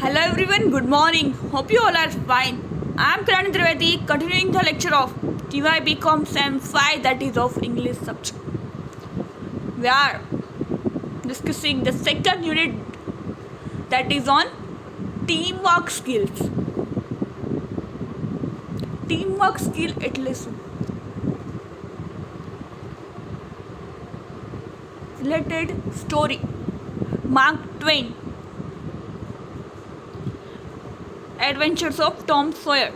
Hello everyone, good morning. Hope you all are fine. I am Karan Trivedi, continuing the lecture of TYBCom Sem 5, that is of English subject. We are discussing the second unit, that is on teamwork skills. Teamwork skill એટલે શું? Related story. Mark Twain. Adventures of Tom Sawyer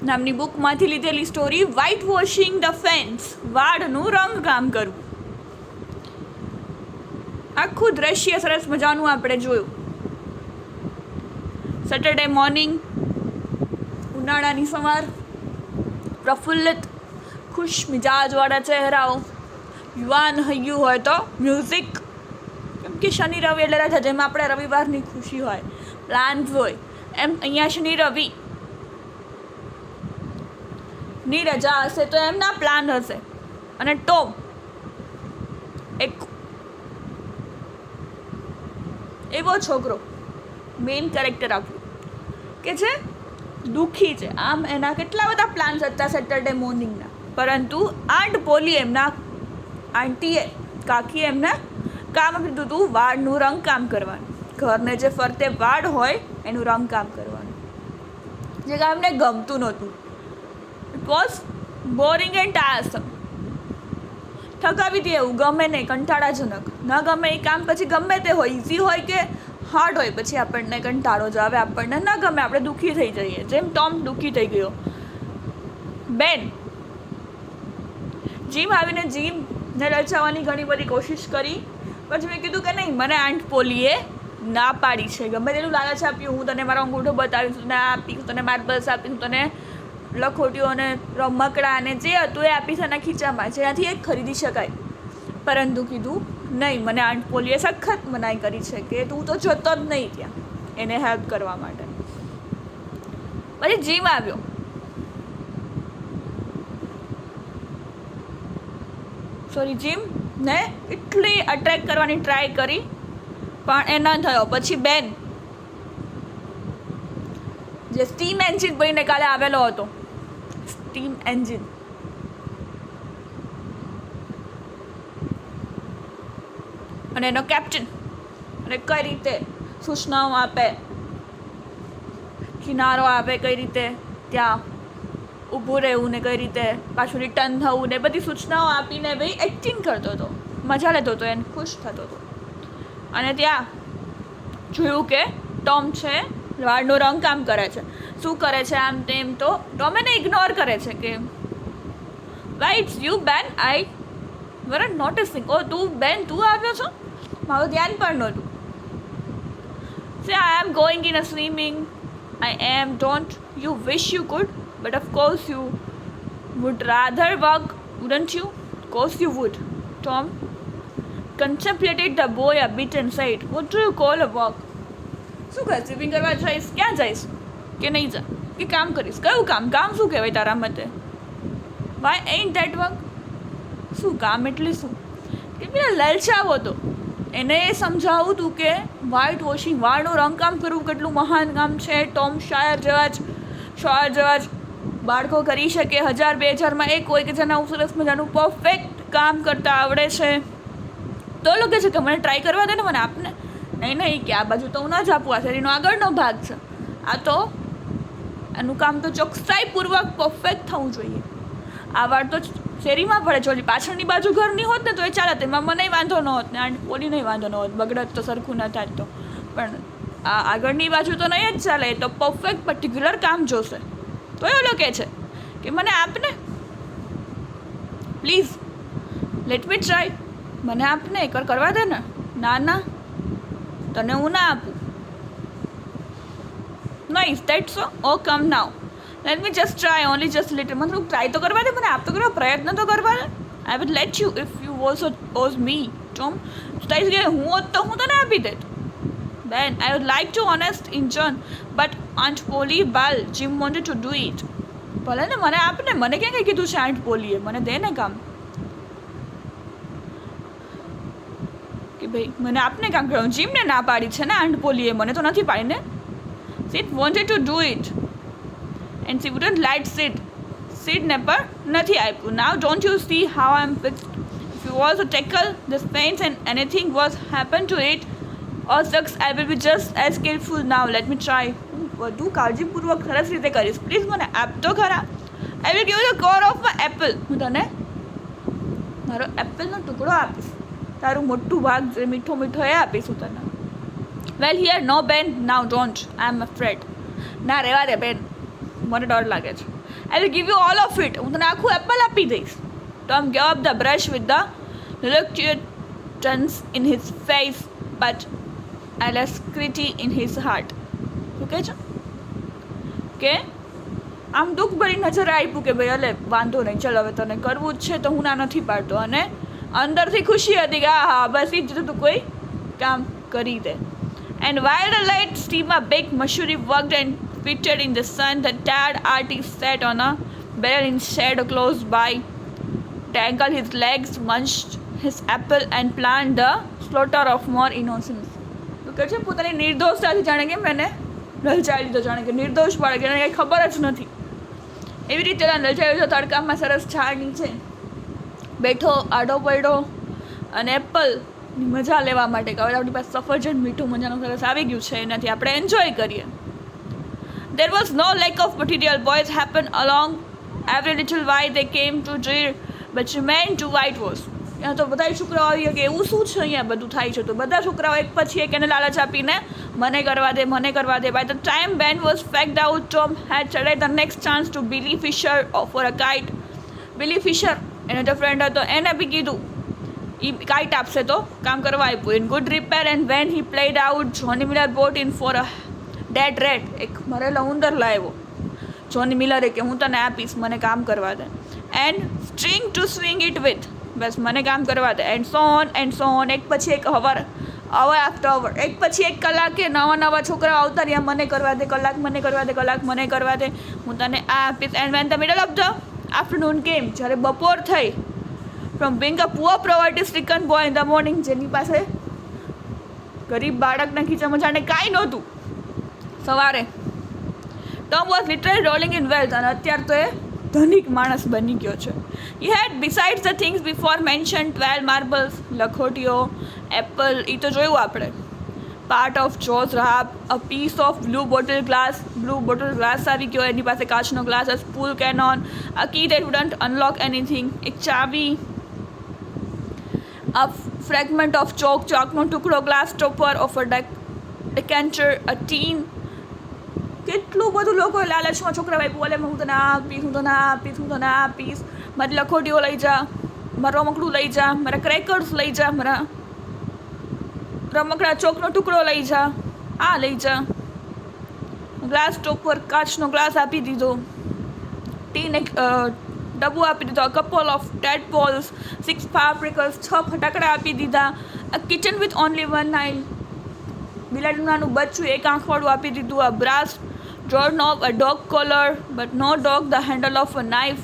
નામની બુકમાંથી લીધેલી story. Whitewashing the fence, વાળનું રંગકામ કરવું. આખું દ્રશ્ય સરસ મજાનું આપણે જોયું. સેટરડે મોર્નિંગ, ઉનાળાની સવાર, પ્રફુલ્લિત ખુશ મિજાજવાળા ચહેરાઓ, યુવાન હૈયું હોય તો મ્યુઝિક, કેમ કે શનિ રવિ એટલે રજા. જેમ આપણે રવિવારની ખુશી હોય, પ્લાન્સ હોય, એમ અહીંયા શનિ રવિ ની રજા હશે તો એમના પ્લાન હશે. અને ટોમ એક એવો છોકરો, મેઇન કેરેક્ટર આપ્યું કે જે દુઃખી છે. આમ એના કેટલા બધા પ્લાન્સ હતા સેટરડે મોર્નિંગના, પરંતુ આંટ પોલી, એમના આંટીએ, કાકીએ એમને કામ આપી દીધું હતું વાળનું રંગકામ કરવાનું. ઘરને જે ફરતે વાળ હોય એનું રંગકામ કરવાનું, જે કામ એમને ગમતું નહોતું. It was boring and tiresome. થકાવી દે એવું, ગમે નહીં, કંટાળાજનક. ન ગમે એ કામ પછી ગમે તે હોય, ઇઝી હોય કે હાર્ડ હોય, પછી આપણને કંટાળો જ આવે, આપણને ન ગમે, આપણે દુઃખી થઈ જઈએ. જેમ ટોમ દુઃખી થઈ ગયો. બેન જીમ આવીને જીમને રચાવવાની ઘણી બધી કોશિશ કરી, પછી મેં કીધું કે નહીં, મને આંટ પોલીએ ના પાડી છે. ગમે તેનું લાલચ આપ્યું, હું તને મારો અંગૂઠો બતાવીશ, તને આપીશ, તને માર્બલ્સ આપીશ, તને લખોટીઓ અને રમકડા અને જે હતું એ આપીશ એના ખીચામાં, જેનાથી એ ખરીદી શકાય. પરંતુ કીધું નહીં, મને આંટ પોલીએ સખત મનાઈ કરી છે કે તું તો જતો જ નહીં ત્યાં એને હેલ્પ કરવા માટે. પછી જીમ આવ્યો. જીમ ને એટલી અટ્રેક્ટ કરવાની ટ્રાય કરી, પણ એ ન થયો. પછી બેન, જે સ્ટીમ એન્જિન બનીને કાલે આવેલો હતો, સ્ટીમ એન્જિન, અને એનો કેપ્ટન, અને કઈ રીતે સૂચનાઓ આપે, કિનારો આપે, કઈ રીતે ત્યાં ઊભું રહેવું ને કઈ રીતે પાછું રિટર્ન થવું ને બધી સૂચનાઓ આપીને ભાઈ એક્ટિંગ કરતો હતો, મજા લેતો હતો, એને ખુશ થતો હતો. અને ત્યાં જોયું કે ટોમ છે વાળનું રંગકામ કરે છે. શું કરે છે? આમ તેમ તો ટોમ એને ઇગ્નોર કરે છે કે વાય ઇટ્સ યુ બેન, આઈ વર નોટિસિંગ. ઓ તું બેન, તું આવ્યો છો, મારું ધ્યાન પણ નહોતું. Say I am going in a swimming, I am, don't you wish you could, but of course you would rather work, wouldn't you? Of course you would. Tom contemplated the boy a bit and said, what do you call a work? શું કહે? Swimming કરવા જઈશ? ક્યાં જઈશ? કે નહીં જા, કે કામ કરીશ? કયું કામ? કામ શું કહેવાય તારા મતે? Why ain't that work? શું કામ એટલે શું? કે પેલા લલચાવો હતો. એને એ સમજાવું હતું કે વ્હાઇટ વોશિંગ, વાળનું રંગકામ કરવું કેટલું મહાન કામ છે. ટોમ શાયર જેવા જ બાળકો કરી શકે. 1000-2000માં એક હોય કે જેના સરસ મજાનું પરફેક્ટ કામ કરતા આવડે છે. તો લોકો છે કે મને ટ્રાય કરવા દે ને, મને આપને. નહીં કે આ બાજુ તો હું ન જ આપું, આ શરીરનો આગળનો ભાગ છે. આ તો એનું કામ તો ચોકસાઈપૂર્વક પરફેક્ટ થવું જોઈએ. આ વાળ તો શેરીમાં પડે, ચોલી પાછળની બાજુ ઘરની હોત ને તો એ ચાલે, એમાં મને વાંધો ન હોત ને, આ પોલી નહીં વાંધો ન હોત, બગડત તો સરખું ન થાય તો. પણ આ આગળની બાજુ તો નહીં જ ચાલે, તો પરફેક્ટ પર્ટિક્યુલર કામ જોશે. તો એ લોકો છે કે મને આપને, પ્લીઝ લેટ મી ટ્રાય, મને આપને એકવાર કરવા દે ને. ના, તને હું ના આપું. Nice, that's oh come now, let me just try, only just little. મને ટ્રાય તો કરવા દે, મને આપ તો કરવા, પ્રયત્ન તો કરવા દે. I will let you if you also owes me. Tom થઈ ગયા, હું હોત તો હું તને આપી દેત. Ben, I would like to honest in John, but Aunt Polly Bal, Jim wanted to do it. ભલે ને મને આપને, મને ક્યાં કંઈ કીધું છે આંટ પોલીએ, મને દે ને કામ. કે ભાઈ મને આપને કામ કરવાનું, જીમને ના પાડી છે ને આંટ પોલીએ, મને તો નથી પાડી ને. Sid wanted to do it and she wouldn't let સીટને પણ નથી આપ્યું. Now don't you see how I am fixed. If you was to tackle this fence and anything was happen to it or sucks I will be just as careful. Now let me try. હું વધુ કાળજીપૂર્વક સરસ રીતે કરીશ. Please મને આપ તો ખરા. I will give the core of my Apple. હું તને મારો એપલનો ટુકડો આપીશ, તારું મોટું ભાગ જે મીઠો મીઠો એ આપીશું તને. વેલ હિયર નો બેન, નાવ ડોન્ટ, આઈ એમ અફ્રેડ. ના રહેવા દે બેન, મને ડર લાગે છે. I will give you all of it. હું તને આખું એપલ આપી દઈશ. Tom gave up the brush with the reluctance in his face but alacrity in his heart. શું કહે છે કે આમ દુઃખ ભરી નજર આપ્યું કે ભાઈ અલે વાંધો નહીં, ચાલ હવે તને કરવું જ છે તો હું ના નથી પાડતો. અને અંદરથી ખુશી હતી કે હા બસ એ જ તું કોઈ કામ કરી દે. And while the light steamer baked Mashuri worked and fitted in the sun, the tired artist sat on a barrel in shadow close by, tangled his legs, munched his apple and planned the slaughter of more innocents. તો કહે છે પોતાની નિર્દોષતાથી જાણે કે મેં લલચાવી લીધો, જાણે કે નિર્દોષ બાળક, એને કંઈ ખબર જ નથી. એવી રીતે લલચાવ્યો છે. તડકામાં સરસ ઝાડ નીચે બેઠો, આડો પડ્યો અને એપલની મજા લેવા માટે કે હવે આપણી પાસે સફરજન મીઠું મજાનું સરસ આવી ગયું છે, એનાથી આપણે એન્જોય કરીએ. There was no lack of material. Boys happened along every little while they came to jeer but remained to whitewash. ત્યાં તો બધા છોકરાઓ આવી કે એવું શું છે અહીંયા બધું થાય છે, તો બધા છોકરાઓ એક પછી એક એને લાલચ આપીને મને કરવા દે, મને કરવા દે. By the time Ben was packed out, Tom had tried the next chance to Billy Fisher for a kite. Billy Fisher એનો જે ફ્રેન્ડ હતો એને બી કીધું એ કાઇટ આપશે તો કામ કરવા આપ્યું. In good repair and when he played out, Johnny Miller brought in for a dead rat. એક મરેલો ઉંદર લાવ્યો જોની મિલરે કે હું તને આપીશ, મને કામ કરવા દે. And string to swing it with, બસ મને કામ કરવા દે. એન્ડ સો ઓન એક પછી એક અવર આફ્ટર અવર, એક પછી એક કલાકે નવા છોકરાઓ આવતા રહ્યા, મને કરવા દે, કલાક મને કરવા દે, કલાક મને કરવા દે, હું તને આ આપીશ. And when the middle of the afternoon came, જ્યારે બપોર થઈ, from being a poor poverty stricken boy in the morning, જેની પાસે ગરીબ બાળકના ખીચામાં જાણે કાંઈ નહોતું સવારે, Tom was literally rolling in wealth, અને અત્યારે તો એ ધનિક માણસ બની ગયો છે. He had besides the things before mentioned 12 marbles, લખોટીઓ, એપલ, એ તો જોયું આપણે, part of jew's harp, a piece of blue bottle glass આવી ગયો, એની પાસે કાચનો glass, a spool cannon, a key that wouldn't unlock anything, એક ચાવી, અ ફ્રેગમેન્ટ ઓફ ચોકનો ટુકડો, glass topper of a decanter, a tin. કેટલું બધું લોકો લાલચમાં છોકરા ભાઈ બોલે હું તને આપીશ, હું તને આપીશ, હું તને આપીશ, મારી લખોટીઓ લઈ જા, મારું રમકડું લઈ જા, મારા ક્રેકર્સ લઈ જા, મારા રમકડા ચોકનો ટુકડો લઈ જા, આ લઈ જા. ગ્લાસ ટોપર કાચનો ગ્લાસ આપી દીધો, ટીન એક ડબ્બો આપી દીધો, couple of tadpoles, 6 firecrackers, 6 ફટાકડા આપી દીધા, a kitten with only 1 nail, બિલાડીનું નાનું બચ્ચું એક આંખવાળું આપી દીધું, a brass door knob, a dog collar but no dog, the handle of a knife,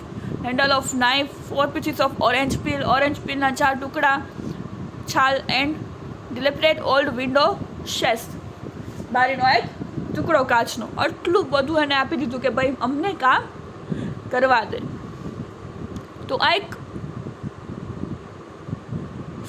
4 pieces of orange પીલના 4 ટુકડા, છાલ and dilapidated old window sash, બારીનો એક ટુકડો કાચનો. આટલું બધું એને આપી દીધું કે ભાઈ અમને કામ કરવા દે. તો આ એક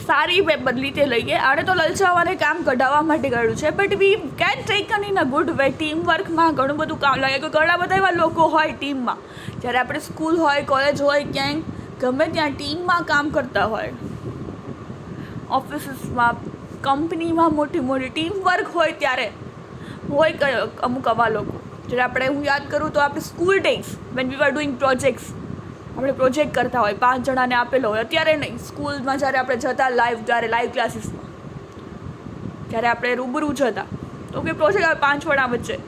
સારી રીતે લઈએ. આને તો લલચાવાને કામ કઢાવવા માટે કર્યું છે, but we can taken in a good way. Team વર્કમાં ઘણું બધું કામ લાગે કે ઘણા બધા એવા લોકો હોય ટીમમાં, જ્યારે આપણે સ્કૂલ હોય, કોલેજ હોય, ક્યાંય ગમે ત્યાં ટીમમાં કામ કરતા હોય, ઓફિસીસમાં, કંપનીમાં મોટી ટીમ વર્ક હોય, ત્યારે હોય અમુક આવા લોકો. જ્યારે આપણે હું યાદ કરું તો આપણે school days when we are doing projects, આપણે પ્રોજેક્ટ કરતા હોય 5 જણાને આપેલો હોય, અત્યારે નહીં, સ્કૂલમાં જ્યારે આપણે જતા ત્યારે લાઈવ ક્લાસીસમાં જ્યારે આપણે રૂબરૂ જતા તો કે પ્રોજેક્ટ આવે 5 જણા વચ્ચે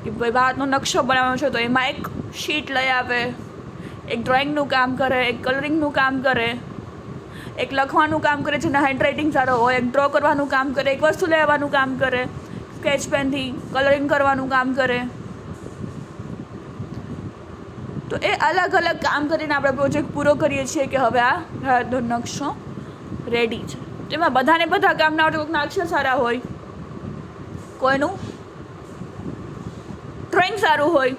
કે ભાઈ ભારતનો નકશો બનાવવાનો છે, તો એમાં એક શીટ લઈ આવે, એક ડ્રોઈંગનું કામ કરે, એક કલરિંગનું કામ કરે, એક લખવાનું કામ કરે જેના હેન્ડરાઇટિંગ સારો હોય, એક ડ્રો કરવાનું કામ કરે, એક વસ્તુ લેવાનું કામ કરે, સ્કેચ પેનથી કલરિંગ કરવાનું કામ કરે. તો એ અલગ અલગ કામ કરીને આપણે પ્રોજેક્ટ પૂરો કરીએ છીએ કે હવે આ ભારતનો નકશો રેડી છે. જેમાં બધાને બધા કામ ના આવડે, કોઈકના અક્ષર સારા હોય, કોઈનું ડ્રોઈંગ સારું હોય,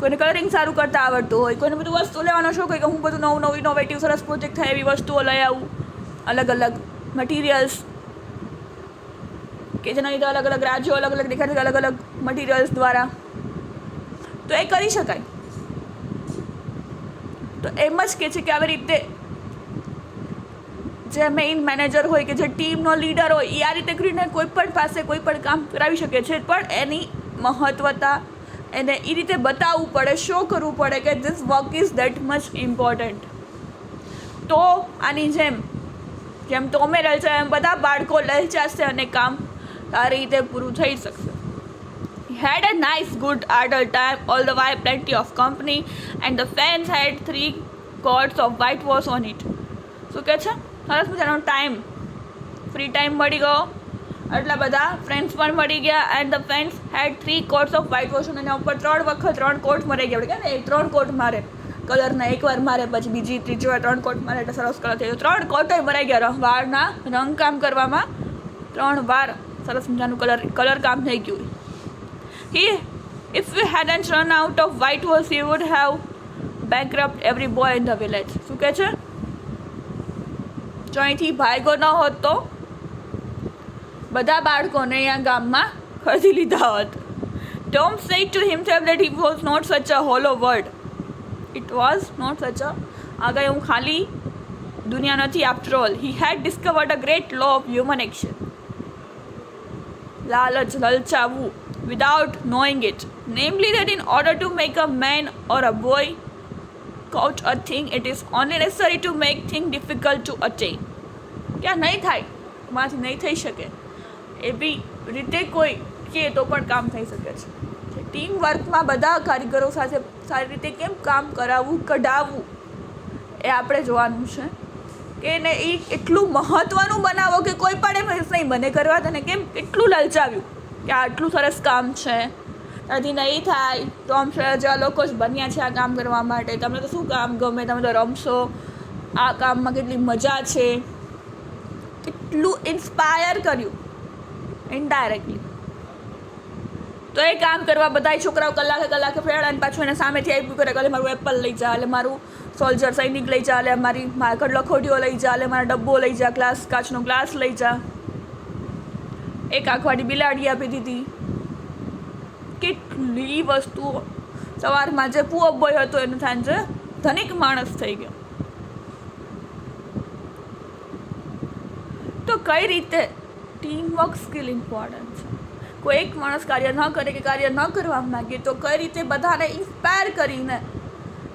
કોઈને કલરિંગ સારું કરતાં આવડતું હોય, કોઈને બધું વસ્તુ લેવાનો શોખ હોય કે હું બધું નવું નવું ઇનોવેટિવ સરસ પ્રોજેક્ટ થાય એવી વસ્તુઓ લઈ આવું, અલગ અલગ મટીરિયલ્સ કે જેના લીધે અલગ અલગ રાજ્યો અલગ અલગ દેખાય છે, અલગ અલગ મટીરિયલ્સ દ્વારા, તો એ કરી શકાય. તો એમ જ કહે છે કે આવી રીતે જે મેઇન મેનેજર હોય કે જે ટીમનો લીડર હોય એ આ રીતે કરીને કોઈ પણ પાસે કોઈ પણ કામ કરાવી શકે છે, પણ એની મહત્વતા એને એ રીતે બતાવવું પડે, શો કરવું પડે કે this work is that much important. તો આની જેમ તમે લલચા એમ બધા બાળકો લલચાશે અને કામ સારી રીતે પૂરું થઈ શકશે. Had a nice good adult time, all the while plenty of company and the fans had 3 quarts of whitewash on it. શું કહે છે? સરસ મજાનો ટાઈમ, ફ્રી ટાઈમ મળી ગયો, એટલા બધા ફ્રેન્ડ્સ પણ મળી ગયા, and the friends had 3 coats of whitewash, અને ઉપર 3 વખત 3 કોટ મરાઈ ગયા. આપણે કહે ને 3 કોટ મારે કલરના, એકવાર મારે પછી બીજી ત્રીજી વાર 3 કોટ મારે એટલે સરસ કલર થઈ ગયો. 3 કોટો મરાઈ ગયા વાળના રંગકામ કરવામાં, 3 વાર સરસ મજાનું કલર કામ થઈ ગયું. If we hadn't run out of whitewash, we would have bankrupt every boy in the village. શું કહે છે? જો અહીંથી ભાગ્યો ન હોત તો બધા બાળકોને અહીંયા ગામમાં ખરીદી લીધા હોત. Tom said to himself that it was not such a hollow word. It was not such a આગળ હું ખાલી દુનિયા નથી. After all, he had discovered a great law of human action. લાલચ, લલચાવું, without knowing it, namely that in order to make a man or a boy couch a thing, it is only necessary to make thing difficult to attain. क्या नहीं થાય, માથી નહીં થઈ શકે એવી રીતે કોઈ કે તો પણ કામ થઈ શકે છે. ટીમ વર્કમાં બધા કારીગરો સાથે સારી રીતે કેમ કામ કરાવવું, કઢાવવું, એ આપણે જોવાનું છે કે એને એ એટલું મહત્ત્વનું બનાવો કે કોઈ પણ એમ નહીં મને કરવા તને કેમ એટલું લલચાવ્યું કે આટલું સરસ કામ છે, ત્યાંથી નહીં થાય. તો આમ જેવા લોકો જ બન્યા છે આ કામ કરવા માટે. તમને તો શું કામ ગમે, તમે તો રમશો, આ કામમાં કેટલી મજા છે, કેટલું ઇન્સ્પાયર કર્યું ઇનડાયરેક્ટલી. તો એ કામ કરવા બધા છોકરાઓ કલાકે ફેરડા, અને પાછું એને સામેથી આપ્યું કરે કે મારું એપલ લઈ જા, એટલે મારું સોલ્જર સૈનિક લઈ જા, એટલે મારી લખોટીઓ લઈ જા, એટલે મારા ડબ્બો લઈ જા, કાચનો ગ્લાસ લઈ જા. એક આખવાડી બિલાડી આપી દીધી. કેટલી વસ્તુઓ. સવારમાં જે પુઅપ બોય હતો એને સાંજે ધનિક માણસ થઈ ગયો. તો કઈ રીતે ટીમ વર્ક સ્કિલ ઇમ્પોર્ટન્ટ છે. કોઈ એક માણસ કાર્ય ન કરે કે કાર્ય ન કરવા માગે તો કઈ રીતે બધાને ઇન્સ્પાયર કરીને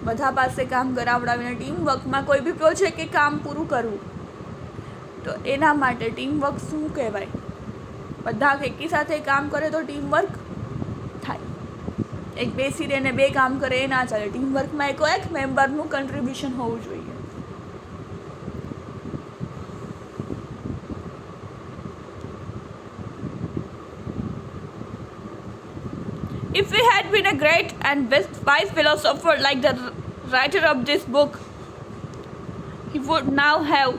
બધા પાસે કામ કરાવડાવીને ટીમ વર્કમાં કોઈ બી પ્રોજેક્ટ કે કામ પૂરું કરવું. તો એના માટે ટીમ વર્ક શું કહેવાય? બધા એકી સાથે કામ કરે તો ટીમ વર્ક થાય. એક બેસી રહીને બે કામ કરે એ ના ચાલે. ટીમ વર્કમાં એક મેમ્બરનું કન્ટ્રીબ્યુશન હોવું જોઈએ. If we had been a great and wise philosopher like the writer of this book, he would now have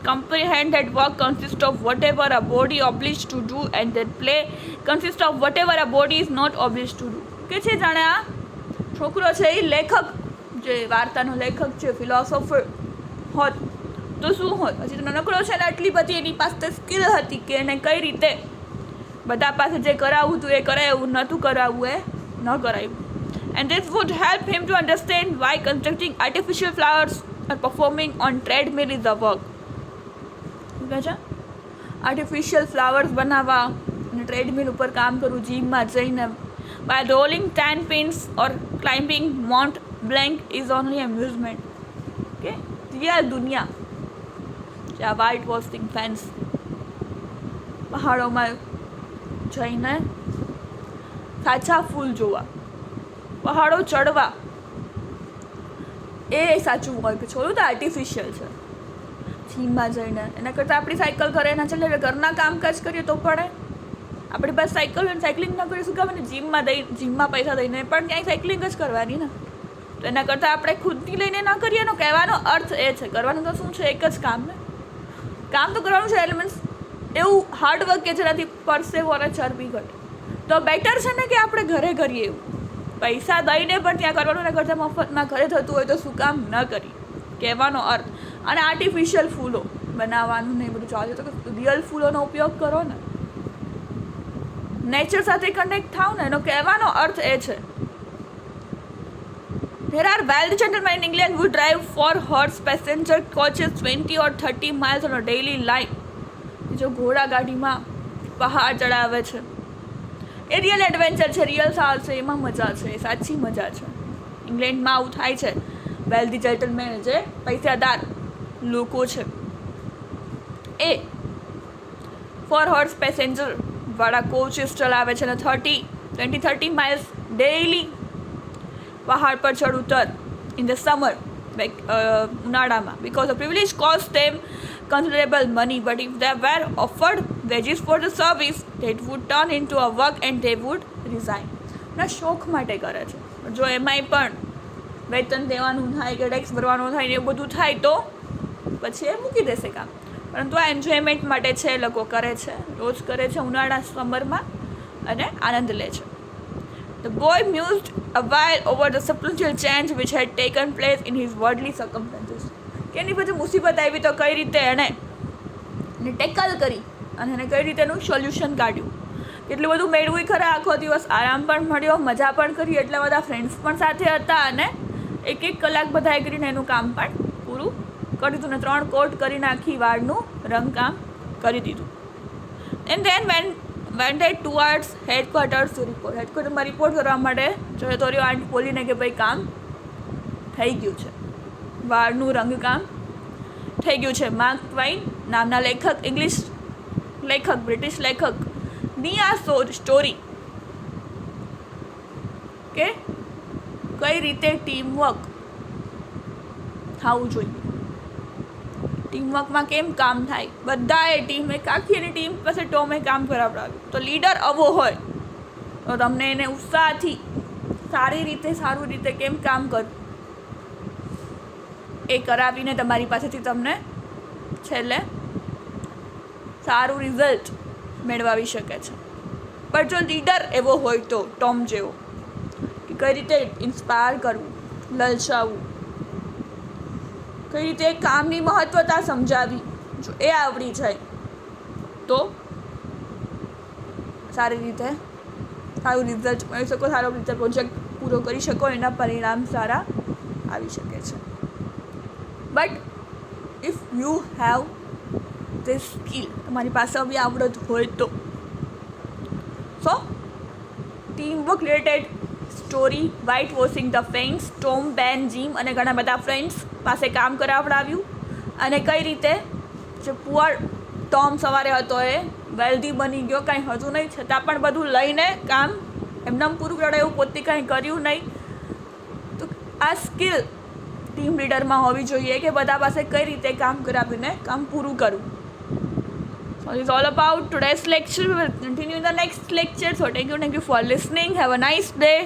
comprehend that work consists of whatever a body obliged to do and that play consists of whatever a body is not obliged to do. કે છે જાણે આ છોકરો છે એ લેખક, જે વાર્તાનો લેખક છે, ફિલોસોફર હોત તો શું હોત? પછી તો નાનકડો છે ને આટલી બધી એની પાસે સ્કિલ હતી કે એને કઈ રીતે બધા પાસે જે કરાવવું હતું એ કરાવ્યું, નહોતું કરાવવું એ ન કરાવ્યું. And this would help him to understand why constructing artificial flowers or performing on treadmill is a work. શું કહે છે? આર્ટિફિશિયલ ફ્લાવર્સ બનાવવા અને ટ્રેડમિલ ઉપર કામ કરવું, જીમમાં જઈને, by rolling 10 pins or climbing Mount Blanc is only amusement. Okay? Real દુનિયા જે આ વ્હાઇટ વોશિંગ ફેન્સ પહાડોમાં જઈને સાચા ફૂલ જોવા, પહાડો ચડવા, એ સાચું હોય કે છોડું તો આર્ટિફિશિયલ છે. જીમમાં જઈને એના કરતાં આપણી સાયકલ કરે એના ચાલે ઘરના કામકાજ કરીએ તો પડે. આપણી પાસે સાયકલ હોય સાયકલિંગ ન કરી શું કામ? જીમમાં પૈસા દઈને પણ ક્યાંય સાયકલિંગ જ કરવાની ને. તો એના કરતાં આપણે ખુદની લઈને ન કરીએ એનો કહેવાનો અર્થ એ છે. કરવાનું તો શું છે? એક જ કામ ને. કામ તો કરવાનું છે એટલે મીન્સ એવું હાર્ડવર્ક કે જેનાથી પરસેવો અને ચરબી ઘટે. તો બેટર છે ને કે આપણે ઘરે કરીએ એવું, પૈસા દઈને પણ ત્યાં કરવાનું ને કરતાં મફતમાં ઘરે થતું હોય તો શું કામ ન કરી, કહેવાનો અર્થ. અને આર્ટિફિશિયલ ફૂલો બનાવવાનું ને એ બધું ચાલે તો રિયલ ફૂલોનો ઉપયોગ કરો ને, નેચર સાથે કનેક્ટ થાવ ને, એનો કહેવાનો અર્થ એ છે. There are wealthy gentlemen in England who drive 4-horse passenger coaches 20 or 30 miles on a daily line. जो घोड़ा ગાડીમાં પહાડ ચડાવે છે એ રિયલ એડવેન્ચર છે, રિયલ સાહસ છે, એમાં મજા છે, સાચી મજા છે. ઇંગ્લેન્ડમાં આવું થાય છે. વેલ્ધી જેન્ટલમેન જે પૈસાદાર લોકો છે એ 4-horse પેસેન્જર વાળા કોચિસ ચલાવે છે અને 20-30 માઇલ્સ ડેઇલી પહાડ પર ચડ ઉતર ઇન ધ સમર, ઉનાળામાં. Because the privilege cost them considerable money, but if they were offered wages for the service, it would turn into a work and they would resign. ના શોખ માટે કરે છે, જો એમાંય પણ વેતન દેવાનું થાય કે ટેક્સ ભરવાનો થાય ને એવું બધું થાય તો પછી એ મૂકી દેશે કામ. પરંતુ આ એન્જોયમેન્ટ માટે છે, લોકો કરે છે, રોજ કરે છે ઉનાળા સમરમાં અને આનંદ લે છે. The boy mused a while over the substantial change which had taken place in his worldly circumstances. કે એની પછી મુસીબત આવી તો કઈ રીતે એણે ટેકલ કરી અને એને કઈ રીતે એનું સોલ્યુશન કાઢ્યું. કેટલું બધું મેળવ્યું ખરા, આખો દિવસ આરામ પણ મળ્યો, મજા પણ કરી, એટલા બધા ફ્રેન્ડ્સ પણ સાથે હતા અને 1 કલાક બધાએ કરીને એનું કામ પણ પૂરું કરી દીધું ને 3 કોટ કરી નાખી, વાળનું રંગકામ કરી દીધું. And then went towards headquarters to report. હેડક્વાર્ટરમાં રિપોર્ટ કરવા માટે જતો રહ્યો આંટ બોલીને કે ભાઈ કામ થઈ ગયું છે, વાળનું રંગકામ થઈ ગયું છે. માર્ક ટ્વેઇન નામના લેખક, ઇંગ્લિશ લેખક, બ્રિટિશ લેખક ની આ સ્ટોરી કે કઈ રીતે ટીમવર્ક થવું જોઈએ, ટીમવર્કમાં કેમ કામ થાય. બધાએ ટીમ, એક આખી એની ટીમ પાસે ટોમે કામ કરાવડાવ્યું. તો લીડર આવો હોય તો તમને એને ઉત્સાહથી સારું રીતે કેમ કામ કરવું એ કરાવીને તમારી પાસેથી તમને છેલ્લે સારું રિઝલ્ટ મેળવાવી શકે છે. પણ જો લીડર એવો હોય તો ટોમ જેવો કે કઈ રીતે ઇન્સ્પાયર કરવું, લલચાવવું, કઈ રીતે કામની મહત્વતા સમજાવી, જો એ આવડી જાય તો સારી રીતે સારું રિઝલ્ટ મળી શકો, સારો રીતે પ્રોજેક્ટ પૂરો કરી શકો, એના પરિણામ સારા આવી શકે છે. But if you have this skill, તમારી પાસે આવી આવડત હોય તો so teamwork related story, whitewashing the fence, Tom, Ben, Jim અને ઘણા બધા ફ્રેન્ડ્સ પાસે કામ કરાવડાવ્યું અને કઈ રીતે જે પુઅર ટોમ સવારે હતો એ વેલ્ધી બની ગયો, કાંઈ હતું નહીં છતાં પણ બધું લઈને કામ એમનેમ પૂરું કરાયું, પોતે કાંઈ કર્યું નહીં. તો આ સ્કિલ ટીમ લીડરમાં હોવી જોઈએ કે બધા પાસે કઈ રીતે કામ કરાવીને કામ પૂરું કરવું. So it's all about today's lecture. We will continue in the next lecture. So thank you for listening. Have a nice day.